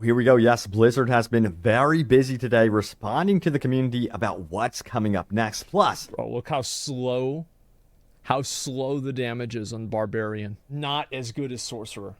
Here we go. Yes, Blizzard has been very busy today responding to the community about what's coming up next. Plus, bro, look how slow the damage is on Barbarian. Not as good as Sorcerer.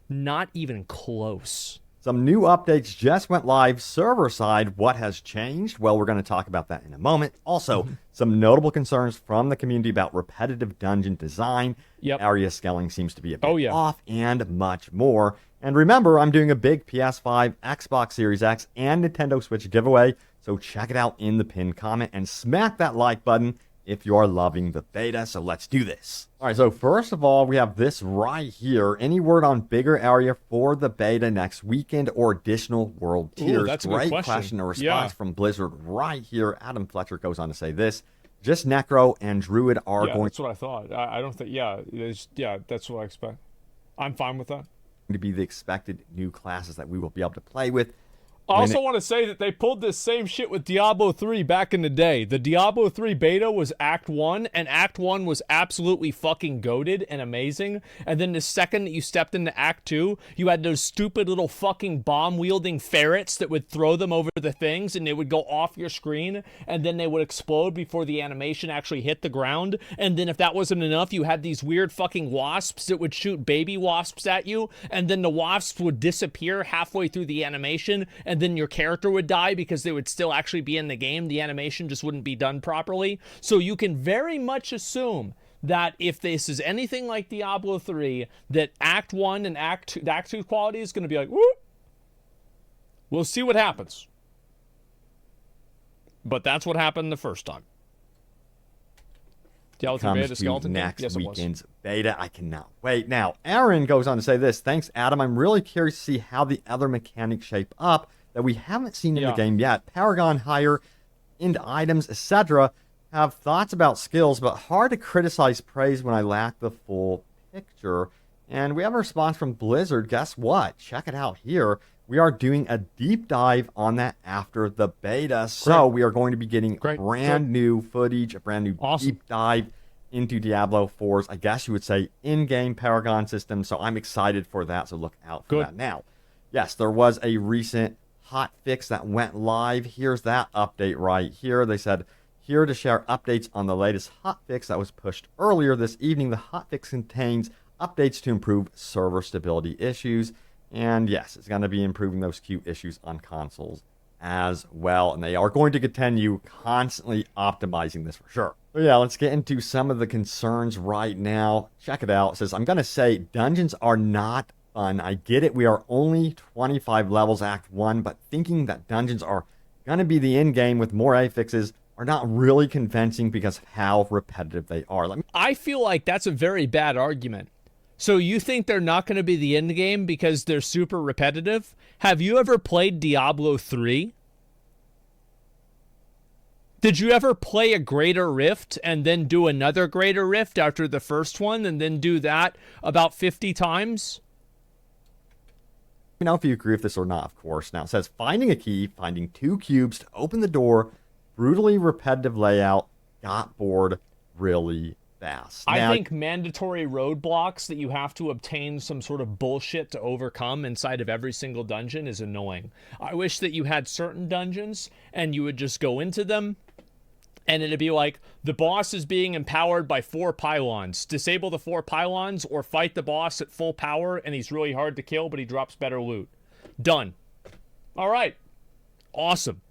Not even close. some new updates just went live server side. What has changed? Well, we're going to talk about that in a moment. Also, some notable concerns from the community about repetitive dungeon design. Yep. Area scaling seems to be a bit yeah. off, and much more. And remember, I'm doing a big PS5, Xbox Series X, and Nintendo Switch giveaway, so check it out in the pinned comment and smack that like button if you are loving the beta. So let's do this. All right, so first of all, we have this right here. Any word on bigger area for the beta next weekend or additional world tiers? Ooh, that's a great good question. A response from Blizzard right here. Adam Fletcher goes on to say this. Just Necro and Druid are going that's what I thought. I don't think, that's what I expect. I'm fine with that. to be the expected new classes that we will be able to play with. I also want to say that they pulled this same shit with Diablo 3 back in the day. The Diablo 3 beta was Act 1, and Act 1 was absolutely fucking goated and amazing. And then the second that you stepped into Act 2, you had those stupid little fucking bomb-wielding ferrets that would throw them over the things, and they would go off your screen, and then they would explode before the animation actually hit the ground. And then if that wasn't enough, you had these weird fucking wasps that would shoot baby wasps at you, and then the wasps would disappear halfway through the animation, and then your character would die because they would still actually be in the game. The animation just wouldn't be done properly. So you can very much assume that if this is anything like Diablo 3, that Act 1 and Act 2 quality is going to be like, whoop. We'll see what happens. But that's what happened the first time. Diablo 3 beta skeleton next weekend's beta. I cannot wait. Now, Aaron goes on to say this. Thanks, Adam. I'm really curious to see how the other mechanics shape up that we haven't seen in the game yet. Paragon, higher end items, etc. Have thoughts about skills, but hard to criticize praise when I lack the full picture. And we have a response from Blizzard. Guess what? Check it out here. We are doing a deep dive on that after the beta. So we are going to be getting brand new footage, a brand new deep dive into Diablo 4's, I guess you would say, in-game Paragon system. So I'm excited for that. So look out for that. Now, yes, there was a recent hotfix that went live. Here's that update right here. They said, here to share updates on the latest hotfix that was pushed earlier this evening. The hotfix contains updates to improve server stability issues. And yes, it's going to be improving those queue issues on consoles as well. And they are going to continue constantly optimizing this for sure. So yeah, let's get into some of the concerns right now. Check it out. It says, I'm going to say dungeons are not fun. I get it. We are only 25 levels Act 1, but thinking that dungeons are going to be the end game with more affixes are not really convincing because of how repetitive they are. I feel like that's a very bad argument. So you think they're not going to be the end game because they're super repetitive? Have you ever played Diablo 3? Did you ever play a Greater Rift and then do another Greater Rift after the first one and then do that about 50 times? Let me know if you agree with this or not, of course. Now it says finding a key, finding 2 cubes to open the door, brutally repetitive layout, got bored really fast. I think mandatory roadblocks that you have to obtain some sort of bullshit to overcome inside of every single dungeon is annoying. I wish that you had certain dungeons and you would just go into them and it'd be like, the boss is being empowered by 4 pylons. Disable the 4 pylons or fight the boss at full power and he's really hard to kill, but he drops better loot. Done. All right. Awesome.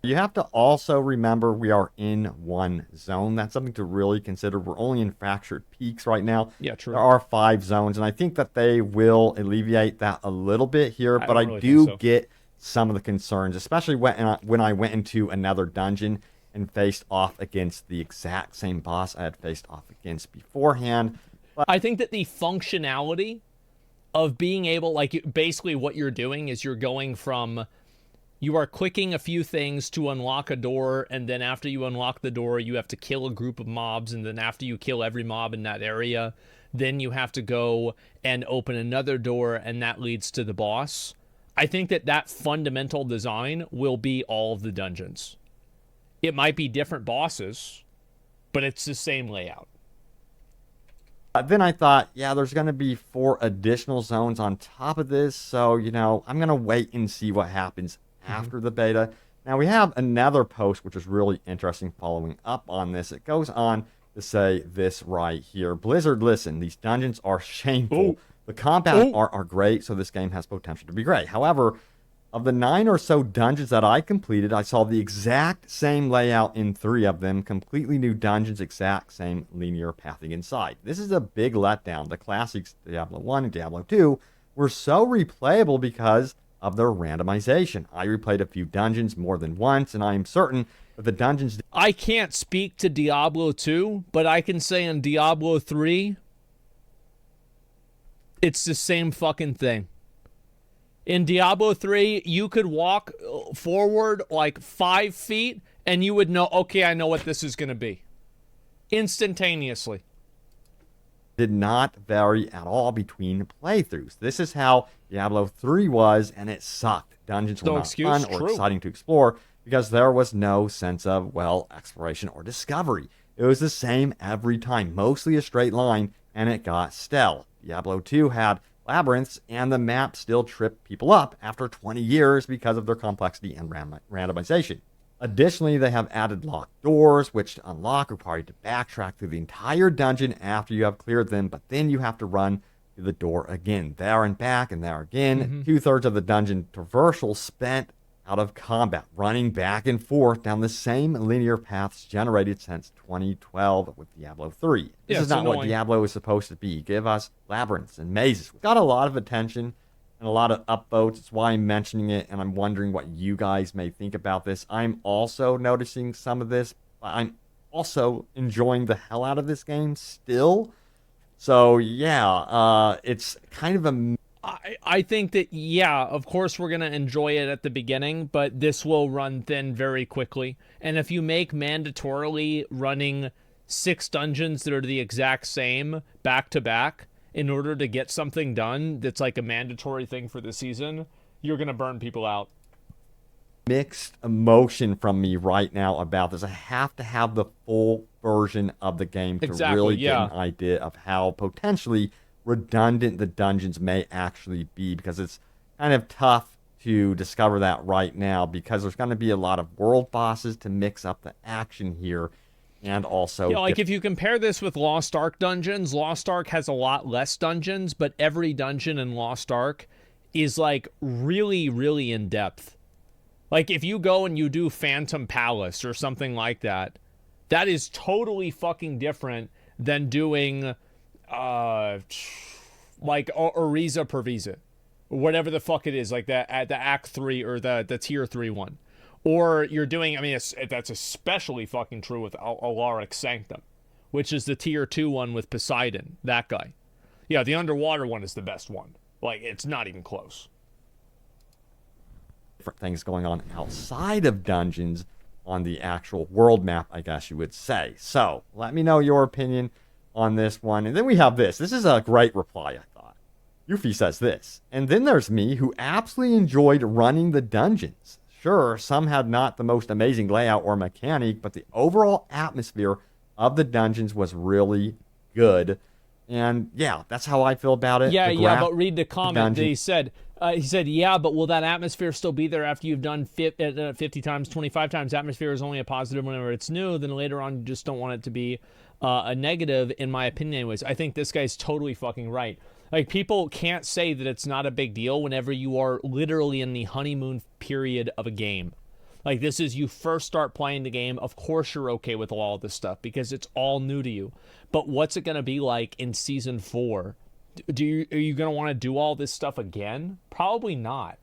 You have to also remember we are in one zone. That's something to really consider. We're only in Fractured Peaks right now. Yeah, true. There are 5 zones, and I think that they will alleviate that a little bit here, but I do get some of the concerns, especially when I went into another dungeon and faced off against the exact same boss I had faced off against beforehand. But I think that the functionality of being able, like, basically what you're doing is you're going from... You are clicking a few things to unlock a door, and then after you unlock the door, you have to kill a group of mobs, and then after you kill every mob in that area, then you have to go and open another door, and that leads to the boss. I think that that fundamental design will be all of the dungeons. It might be different bosses, but it's the same layout. Then I thought, yeah, there's going to be 4 additional zones on top of this. So, I'm going to wait and see what happens after the beta. Now, we have another post, which is really interesting following up on this. It goes on to say this right here. Blizzard, listen, these dungeons are shameful. Ooh. The combat are great, so this game has potential to be great. However, of the 9 or so dungeons that I completed, I saw the exact same layout in 3 of them. Completely new dungeons, exact same linear pathing inside. This is a big letdown. The classics, Diablo 1 and Diablo 2, were so replayable because of their randomization. I replayed a few dungeons more than once, and I am certain that the dungeons... I can't speak to Diablo 2, but I can say in Diablo 3, it's the same fucking thing. In Diablo 3, you could walk forward like 5 feet, and you would know, okay, I know what this is going to be. Instantaneously. Did not vary at all between playthroughs. This is how Diablo 3 was, and it sucked. Dungeons were not fun or exciting to explore because there was no sense of, well, exploration or discovery. It was the same every time, mostly a straight line, and it got stale. Diablo 2 had labyrinths, and the map still tripped people up after 20 years because of their complexity and randomization. Additionally, they have added locked doors, which to unlock require you to backtrack through the entire dungeon after you have cleared them, but then you have to run through the door again, there and back, and there again. 2/3 of the dungeon traversal spent out of combat, running back and forth down the same linear paths generated since 2012 with Diablo 3. This is not what Diablo is supposed to be. Give us labyrinths and mazes. We've got a lot of attention and a lot of upvotes. It's why I'm mentioning it, and I'm wondering what you guys may think about this. I'm also noticing some of this, but I'm also enjoying the hell out of this game still. So, yeah, it's kind of a... I think that, yeah, of course we're going to enjoy it at the beginning, but this will run thin very quickly. And if you make mandatorily running 6 dungeons that are the exact same back to back in order to get something done that's like a mandatory thing for the season, you're going to burn people out. Mixed emotion from me right now about this. I have to have the full version of the game to really get an idea of how potentially redundant the dungeons may actually be, because it's kind of tough to discover that right now because there's going to be a lot of world bosses to mix up the action here. And also, like if you compare this with Lost Ark dungeons, Lost Ark has a lot less dungeons, but every dungeon in Lost Ark is like really, really in depth. Like if you go and you do Phantom Palace or something like that, that is totally fucking different than doing like Oriza Perviza, whatever the fuck it is, like that at the Act 3 or the Tier 3 one. Or you're doing, I mean, that's especially fucking true with Alaric Sanctum, which is the Tier 2 one with Poseidon, that guy. Yeah, the underwater one is the best one. Like, it's not even close. Different things going on outside of dungeons on the actual world map, I guess you would say. So, let me know your opinion on this one. And then we have this. This is a great reply, I thought. Yuffie says this. And then there's me, who absolutely enjoyed running the dungeons. Sure, some had not the most amazing layout or mechanic, but the overall atmosphere of the dungeons was really good. And yeah, that's how I feel about it. Yeah, but read the comment that he said. He said, yeah, but will that atmosphere still be there after you've done 50 times, 25 times? Atmosphere is only a positive whenever it's new. Then later on, you just don't want it to be a negative, in my opinion anyways. I think this guy's totally fucking right. Like, people can't say that it's not a big deal whenever you are literally in the honeymoon period of a game. Like, this is, you first start playing the game, of course you're okay with all this stuff because it's all new to you. But what's it going to be like in Season 4? Are you going to want to do all this stuff again? Probably not.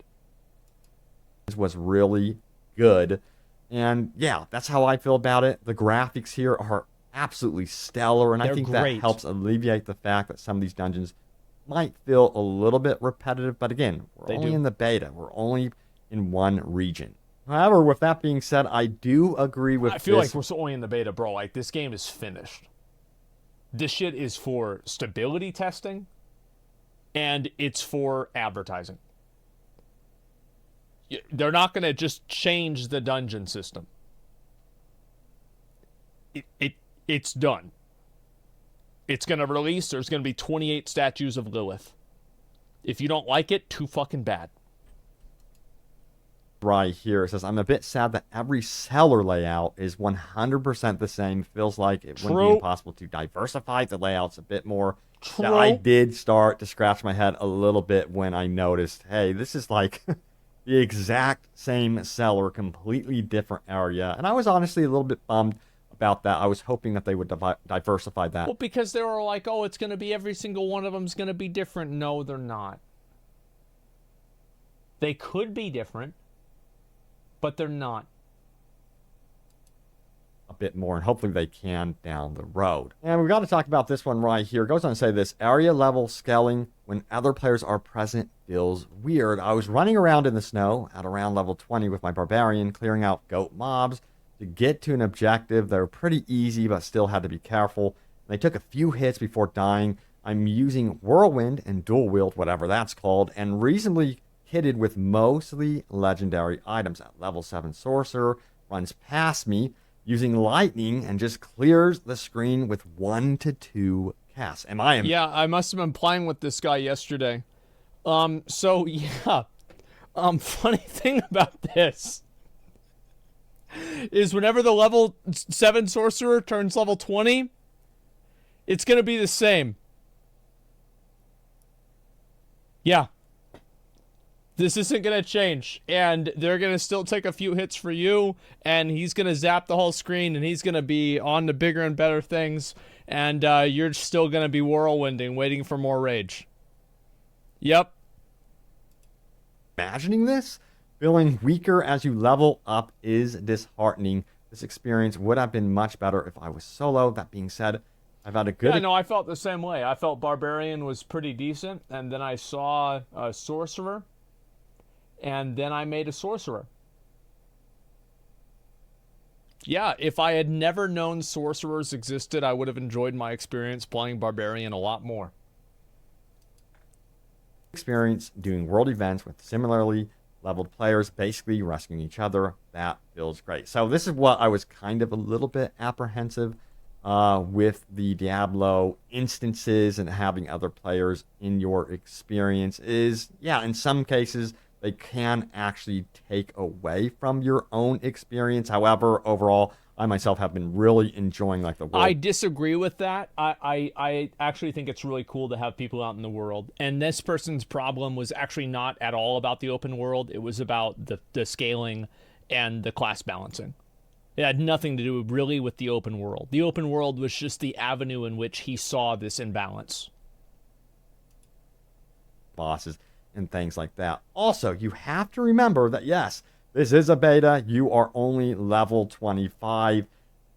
This was really good. And yeah, that's how I feel about it. The graphics here are absolutely stellar, and I think that helps alleviate the fact that some of these dungeons might feel a little bit repetitive. But again, we're only in the beta. We're only in one region. However, with that being said, I do agree with this. I feel like we're only in the beta, bro. Like, this game is finished. This shit is for stability testing, and it's for advertising. They're not going to just change the dungeon system. It's done. It's going to release. There's going to be 28 statues of Lilith. If you don't like it, too fucking bad. Right here, it says, I'm a bit sad that every seller layout is 100% the same. Feels like it wouldn't be impossible to diversify the layouts a bit more. True. I did start to scratch my head a little bit when I noticed, hey, this is like the exact same seller, completely different area. And I was honestly a little bit bummed about that. I was hoping that they would diversify that. Well, because they were like, oh, it's going to be every single one of them is going to be different. No, they're not. They could be different, but they're not. A bit more, and hopefully they can down the road. And we've got to talk about this one right here. It goes on to say this: area level scaling when other players are present feels weird. I was running around in the snow at around level 20 with my barbarian, clearing out goat mobs to get to an objective. They were pretty easy, but still had to be careful. They took a few hits before dying. I'm using whirlwind and dual wield, whatever that's called, and reasonably kitted with mostly legendary items. At level 7 sorcerer runs past me using lightning and just clears the screen with 1 to 2 casts. Yeah, I must have been playing with this guy yesterday. So yeah. Funny thing about this is whenever the level 7 sorcerer turns level 20, it's gonna be the same. Yeah. This isn't going to change, and they're going to still take a few hits for you, and he's going to zap the whole screen, and he's going to be on to bigger and better things, and you're still going to be whirlwinding, waiting for more rage. Yep. Imagining this? Feeling weaker as you level up is disheartening. This experience would have been much better if I was solo. That being said, I've had a good... Yeah, no, I felt the same way. I felt Barbarian was pretty decent, and then I saw Sorcerer, and then I made a Sorcerer. Yeah, if I had never known Sorcerers existed, I would have enjoyed my experience playing Barbarian a lot more. Experience doing world events with similarly leveled players, basically rescuing each other. That feels great. So this is what I was kind of a little bit apprehensive with the Diablo instances and having other players in your experience is, yeah, in some cases, they can actually take away from your own experience. However, overall, I myself have been really enjoying like the world. I disagree with that. I actually think it's really cool to have people out in the world. And this person's problem was actually not at all about the open world. It was about the scaling and the class balancing. It had nothing to do really with the open world. The open world was just the avenue in which he saw this imbalance. Bosses and things like that. Also, you have to remember that, yes, this is a beta. You are only level 25,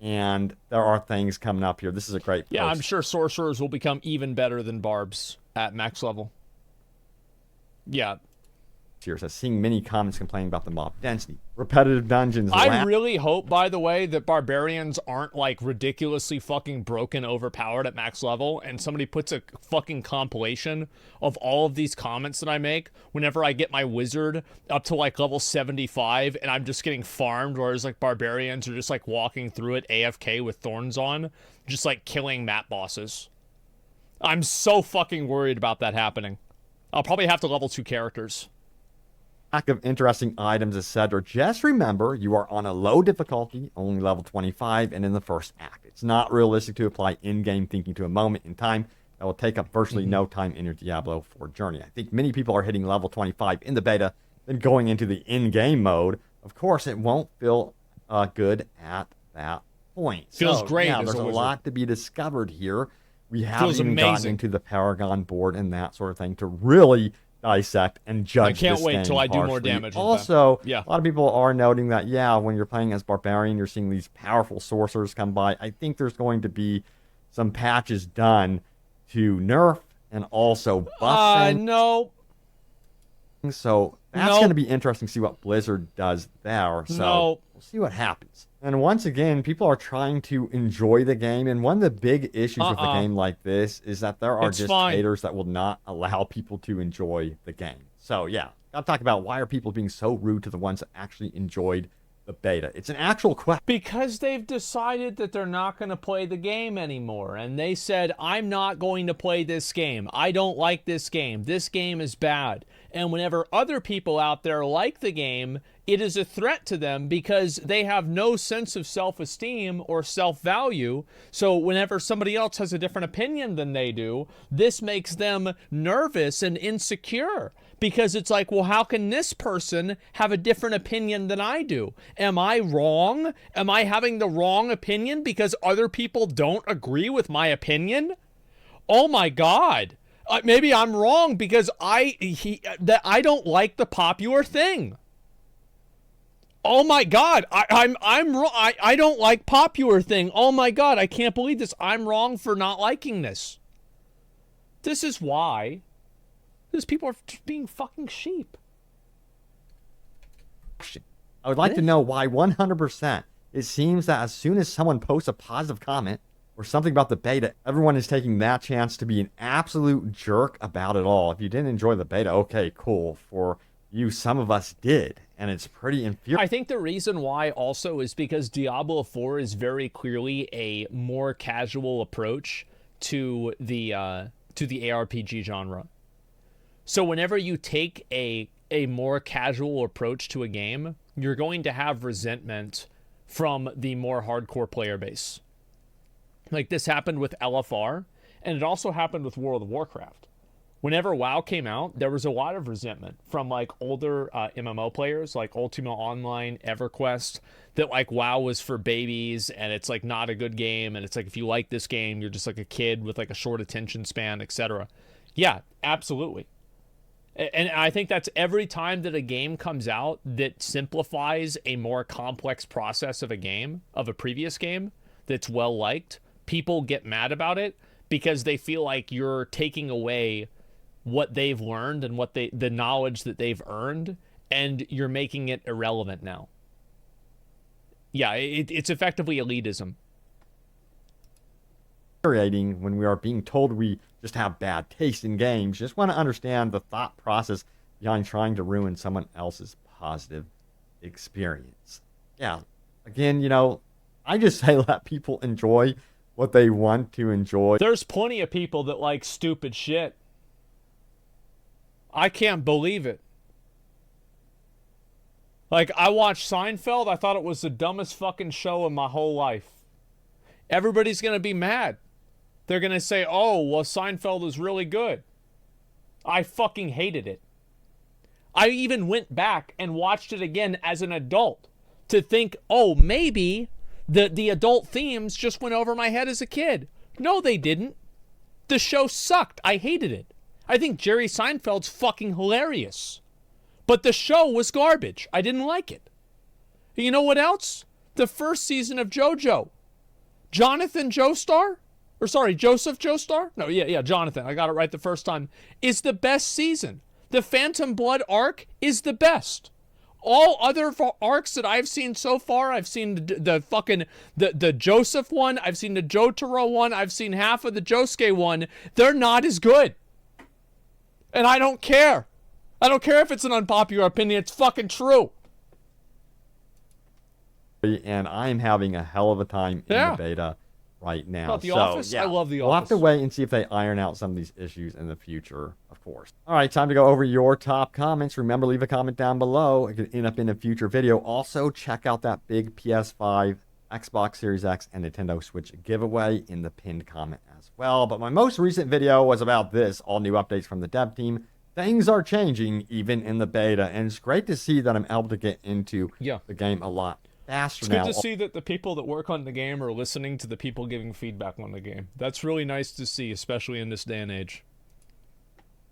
and there are things coming up here. This is a great post. Yeah, I'm sure sorcerers will become even better than barbs at max level. Yeah. Here says, seeing many comments complaining about the mob density, repetitive dungeons. I really hope, by the way, that barbarians aren't like ridiculously fucking broken, overpowered at max level, and somebody puts a fucking compilation of all of these comments that I make whenever I get my wizard up to like level 75 and I'm just getting farmed, whereas like barbarians are just like walking through it AFK with thorns on, just like killing map bosses. I'm so fucking worried about that happening. I'll probably have to level 2 characters. Of interesting items, etc. Just remember, you are on a low difficulty, only level 25, and in the first act. It's not realistic to apply in-game thinking to a moment in time that will take up virtually no time in your Diablo 4 journey. I think many people are hitting level 25 in the beta, then going into the in-game mode. Of course, it won't feel good at that point. Feels great. Yeah, there's a lot to be discovered here. We haven't even gotten into the Paragon board and that sort of thing to really dissect and judge. I can't wait till I do more damage. Also, a lot of people are noting that, yeah, when you're playing as Barbarian, you're seeing these powerful sorcerers come by. I think there's going to be some patches done to nerf and also buff things. No. So that's going to be interesting to see what Blizzard does there. So we'll see what happens. And once again, people are trying to enjoy the game. And one of the big issues with a game like this is that there are haters that will not allow people to enjoy the game. So yeah, I'll talk about why are people being so rude to the ones that actually enjoyed the beta? It's an actual question. Because they've decided that they're not going to play the game anymore. And they said, I'm not going to play this game. I don't like this game. This game is bad. And whenever other people out there like the game, it is a threat to them because they have no sense of self-esteem or self-value. So whenever somebody else has a different opinion than they do, this makes them nervous and insecure. Because it's like, well, how can this person have a different opinion than I do? Am I wrong? Am I having the wrong opinion because other people don't agree with my opinion? Oh my God. Maybe I'm wrong because I don't like the popular thing. Oh my God, I'm wrong. I don't like popular thing. Oh my God, I can't believe this. I'm wrong for not liking this. This is why. Because people are just being fucking sheep. I would like to know why 100% it seems that as soon as someone posts a positive comment or something about the beta, everyone is taking that chance to be an absolute jerk about it all. If you didn't enjoy the beta, okay, cool. For you, some of us did, and it's pretty infuriating. I think the reason why also is because Diablo 4 is very clearly a more casual approach to the ARPG genre. So whenever you take a more casual approach to a game, you're going to have resentment from the more hardcore player base. Like this happened with LFR, and it also happened with World of Warcraft. Whenever WoW came out, there was a lot of resentment from like older MMO players like Ultima Online, EverQuest, that like WoW was for babies and it's like not a good game, and it's like if you like this game, you're just like a kid with like a short attention span, etc. Yeah, absolutely. And I think that's every time that a game comes out that simplifies a more complex process of a game, of a previous game that's well liked, people get mad about it because they feel like you're taking away what they've learned and what the knowledge that they've earned, and you're making it irrelevant now. Yeah, it's effectively elitism. When we are being told we just have bad taste in games. Just want to understand the thought process behind trying to ruin someone else's positive experience. Yeah, again, you know, I just say let people enjoy what they want to enjoy. There's plenty of people that like stupid shit. I can't believe it. Like, I watched Seinfeld. I thought it was the dumbest fucking show in my whole life. Everybody's going to be mad. They're going to say, oh, well, Seinfeld is really good. I fucking hated it. I even went back and watched it again as an adult to think, oh, maybe the adult themes just went over my head as a kid. No, they didn't. The show sucked. I hated it. I think Jerry Seinfeld's fucking hilarious. But the show was garbage. I didn't like it. You know what else? The first season of JoJo. Jonathan Joestar? Or sorry, Joseph Joestar? No, yeah, Jonathan. I got it right the first time. Is the best season. The Phantom Blood arc is the best. All other arcs that I've seen so far, I've seen the Joseph one, I've seen the Jotaro one, I've seen half of the Josuke one. They're not as good. And I don't care. I don't care if it's an unpopular opinion. It's fucking true. And I'm having a hell of a time in the beta right now. About The Office? Yeah, I love The Office. We'll have to wait and see if they iron out some of these issues in the future, of course. All right, time to go over your top comments. Remember, leave a comment down below. It could end up in a future video. Also, check out that big PS5, Xbox Series X, and Nintendo Switch giveaway in the pinned comment as well. But my most recent video was about this, all new updates from the dev team. Things are changing even in the beta, and it's great to see that I'm able to get into the game a lot faster now. It's good to see that the people that work on the game are listening to the people giving feedback on the game. That's really nice to see, especially in this day and age.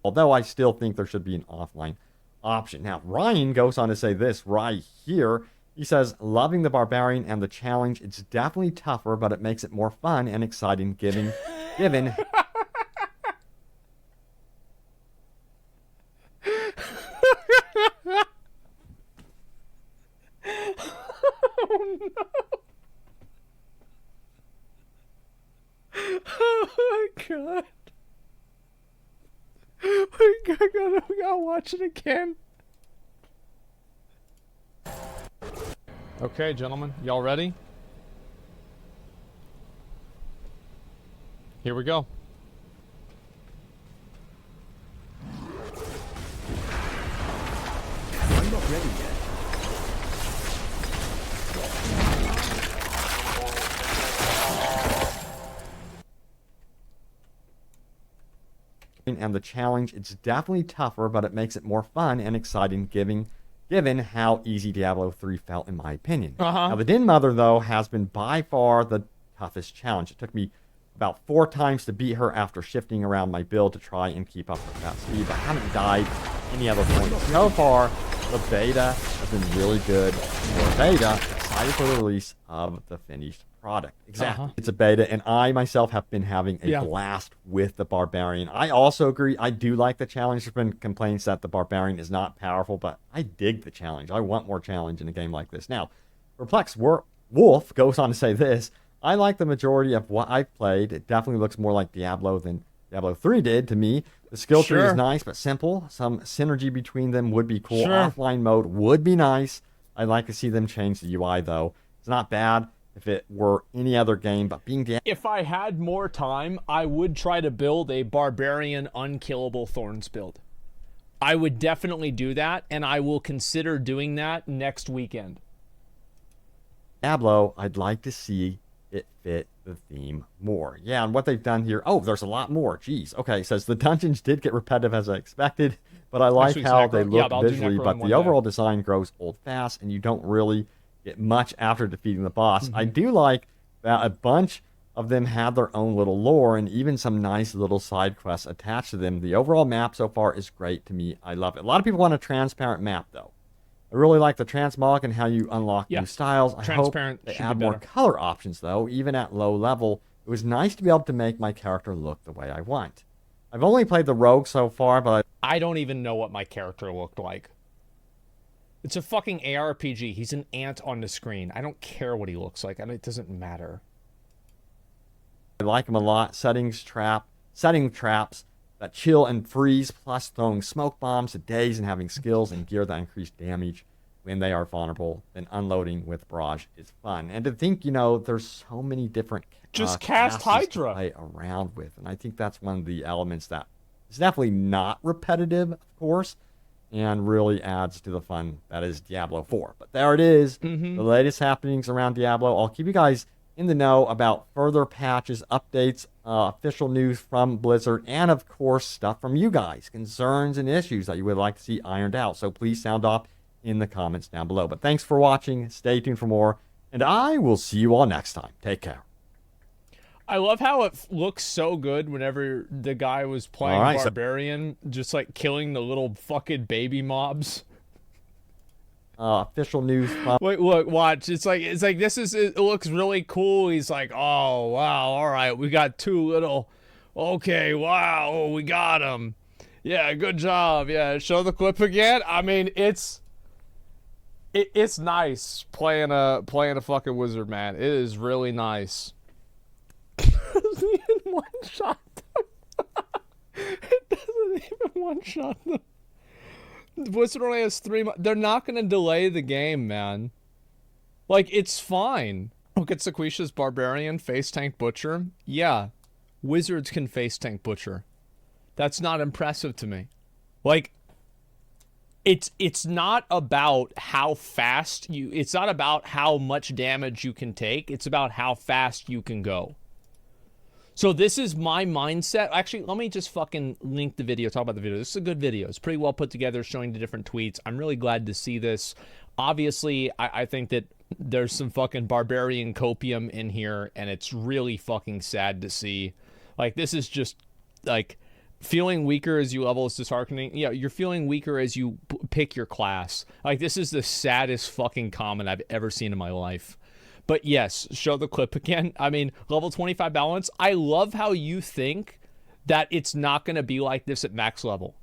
Although I still think there should be an offline option. Now, Ryan goes on to say this right here. He says, loving the Barbarian and the challenge. It's definitely tougher, but it makes it more fun and exciting given... Oh, no. Oh, my God. We gotta watch it again. Okay, gentlemen, y'all ready? Here we go. I'm not ready yet. And the challenge, it's definitely tougher, but it makes it more fun and exciting given how easy Diablo 3 felt, in my opinion. Now, the Den Mother, though, has been by far the toughest challenge. It took me about 4 times to beat her after shifting around my build to try and keep up with that speed, but I haven't died any other point. So far, the beta has been really good. For beta, excited for the release of the finished product. Exactly. It's a beta, and I myself have been having a blast with the Barbarian. I also agree. I do like the challenge. There's been complaints that the Barbarian is not powerful, but I dig the challenge. I want more challenge in a game like this. Now, Perplexed Wolf goes on to say this: I like the majority of what I've played. It definitely looks more like Diablo than Diablo 3 did to me. The skill tree is nice but simple. Some synergy between them would be cool. Offline mode would be nice. I'd like to see them change the UI, though. It's not bad if it were any other game, but being if I had more time, I would try to build a Barbarian Unkillable Thorns build. I would definitely do that, and I will consider doing that next weekend. Diablo, I'd like to see it fit the theme more. Yeah, and what they've done here, oh, there's a lot more. Jeez. Okay, it says the dungeons did get repetitive as I expected, but I like how they look visually, but the overall design grows old fast, and you don't really get much after defeating the boss. I do like that a bunch of them have their own little lore and even some nice little side quests attached to them. The overall map so far is great to me. I love it. A lot of people want a transparent map, though. I really like the transmog and how you unlock new styles. I hope they add more color options, though, even at low level. It was nice to be able to make my character look the way I want. I've only played the rogue so far, but I don't even know what my character looked like. It's a fucking ARPG. He's an ant on the screen. I don't care what he looks like. It doesn't matter. I like him a lot. Setting traps that chill and freeze, plus throwing smoke bombs to daze and having skills and gear that increase damage when they are vulnerable. Then unloading with barrage is fun. And to think, there's so many different just cast Hydra to play around with, and I think that's one of the elements that is definitely not repetitive, of course, and really adds to the fun that is Diablo 4. But there it is, the latest happenings around Diablo. I'll keep you guys in the know about further patches, updates, official news from Blizzard, and of course, stuff from you guys, concerns and issues that you would like to see ironed out. So please sound off in the comments down below. But thanks for watching. Stay tuned for more, and I will see you all next time. Take care. I love how it looks so good whenever the guy was playing Barbarian, just like killing the little fucking baby mobs. Official news from... Wait, look, watch. It's like it looks really cool. He's like, oh wow, all right, we got 2 little. Okay, wow, oh, we got him. Yeah, good job. Yeah, show the clip again. I mean, it's nice playing a fucking wizard, man. It is really nice. Doesn't even one-shot them. It doesn't even one-shot them. Blizzard only has 3 months. They're not going to delay the game, man. Like, it's fine. Look at Sequisha's Barbarian, Face Tank Butcher. Yeah, wizards can Face Tank Butcher. That's not impressive to me. Like, it's not about how fast you... It's not about how much damage you can take. It's about how fast you can go. So this is my mindset. Actually, let me just fucking link the video, talk about the video. This is a good video. It's pretty well put together, showing the different tweets. I'm really glad to see this. Obviously, I think that there's some fucking Barbarian copium in here, and it's really fucking sad to see. Like, this is just, like, feeling weaker as you level is disheartening. Yeah, you're feeling weaker as you pick your class. Like, this is the saddest fucking comment I've ever seen in my life. But yes, show the clip again. I mean, level 25 balance. I love how you think that it's not going to be like this at max level.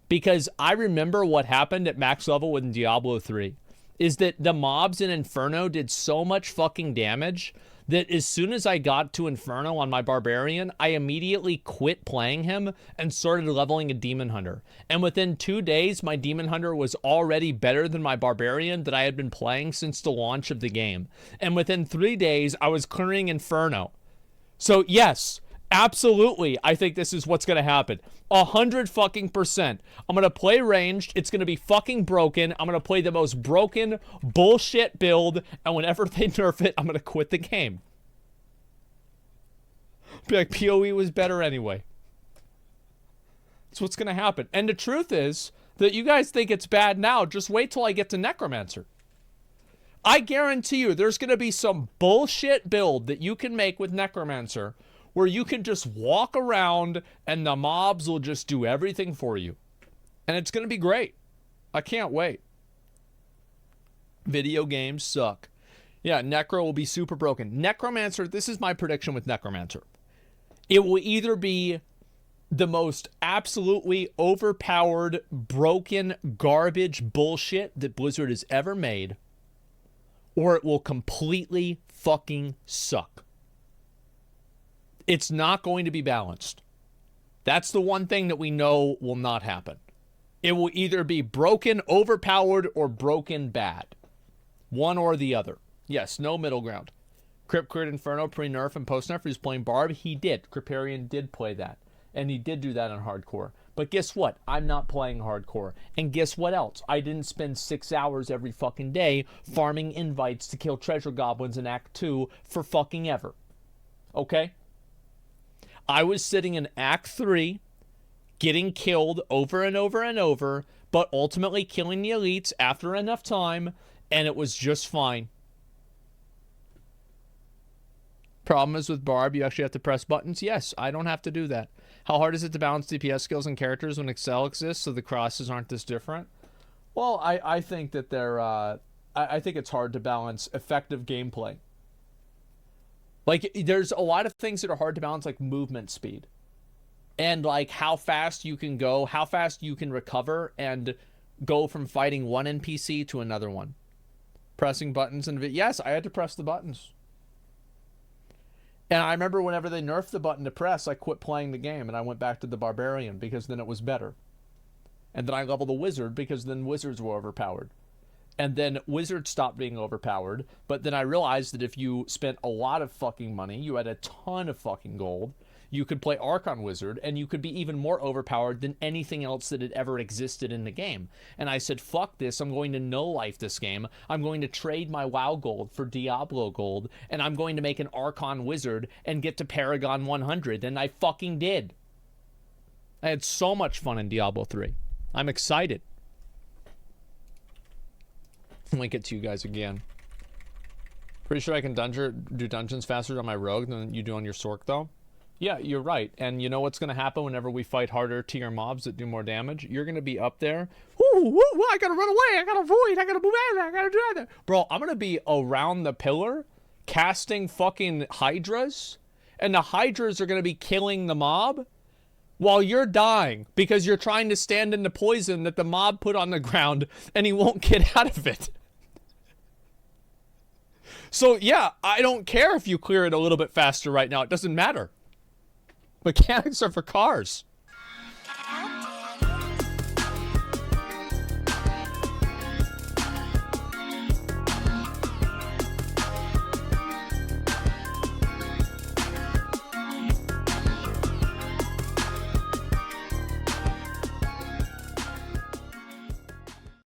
Because I remember what happened at max level in Diablo 3. Is that the mobs in Inferno did so much fucking damage that as soon as I got to Inferno on my Barbarian, I immediately quit playing him and started leveling a Demon Hunter. And within 2 days, my Demon Hunter was already better than my Barbarian that I had been playing since the launch of the game. And within 3 days, I was clearing Inferno. So yes, absolutely, I think this is what's going to happen. 100%. I'm going to play ranged. It's going to be fucking broken. I'm going to play the most broken bullshit build. And whenever they nerf it, I'm going to quit the game. Be like, PoE was better anyway. That's what's going to happen. And the truth is that you guys think it's bad now. Just wait till I get to Necromancer. I guarantee you there's going to be some bullshit build that you can make with Necromancer where you can just walk around and the mobs will just do everything for you. And it's going to be great. I can't wait. Video games suck. Yeah, Necro will be super broken. Necromancer, this is my prediction with Necromancer. It will either be the most absolutely overpowered, broken, garbage bullshit that Blizzard has ever made, or it will completely fucking suck. It's not going to be balanced. That's the one thing that we know will not happen. It will either be broken, overpowered, or broken bad. One or the other. Yes, no middle ground. Crypt cleared Inferno pre-nerf and post-nerf. He was playing Barb. He did. Criparian did play that. And he did do that on hardcore. But guess what? I'm not playing hardcore. And guess what else? I didn't spend 6 hours every fucking day farming invites to kill treasure goblins in Act 2 for fucking ever. Okay? I was sitting in Act 3, getting killed over and over and over, but ultimately killing the elites after enough time, and it was just fine. Problem is with Barb, you actually have to press buttons. Yes, I don't have to do that. How hard is it to balance DPS skills and characters when Excel exists so the crosses aren't this different? Well, I think that they're... I think it's hard to balance effective gameplay. Like, there's a lot of things that are hard to balance, like movement speed. And, like, how fast you can go, how fast you can recover and go from fighting one NPC to another one. Pressing buttons and... Yes, I had to press the buttons. And I remember whenever they nerfed the button to press, I quit playing the game and I went back to the Barbarian because then it was better. And then I leveled the Wizard because then Wizards were overpowered. And then Wizards stopped being overpowered, but then I realized that if you spent a lot of fucking money, you had a ton of fucking gold, you could play Archon Wizard, and you could be even more overpowered than anything else that had ever existed in the game. And I said, fuck this, I'm going to no-life this game, I'm going to trade my WoW gold for Diablo gold, and I'm going to make an Archon Wizard and get to Paragon 100, and I fucking did. I had so much fun in Diablo 3. I'm excited. Link it to you guys again. Pretty sure I can do dungeons faster on my rogue than you do on your Sork, though. Yeah, you're right. And you know what's going to happen whenever we fight harder tier mobs that do more damage? You're going to be up there. Woo, I got to run away. I got to avoid. I got to move out of there. I got to do that. Bro, I'm going to be around the pillar casting fucking hydras. And the hydras are going to be killing the mob while you're dying because you're trying to stand in the poison that the mob put on the ground and he won't get out of it. So, yeah, I don't care if you clear it a little bit faster right now. It doesn't matter. Mechanics are for cars.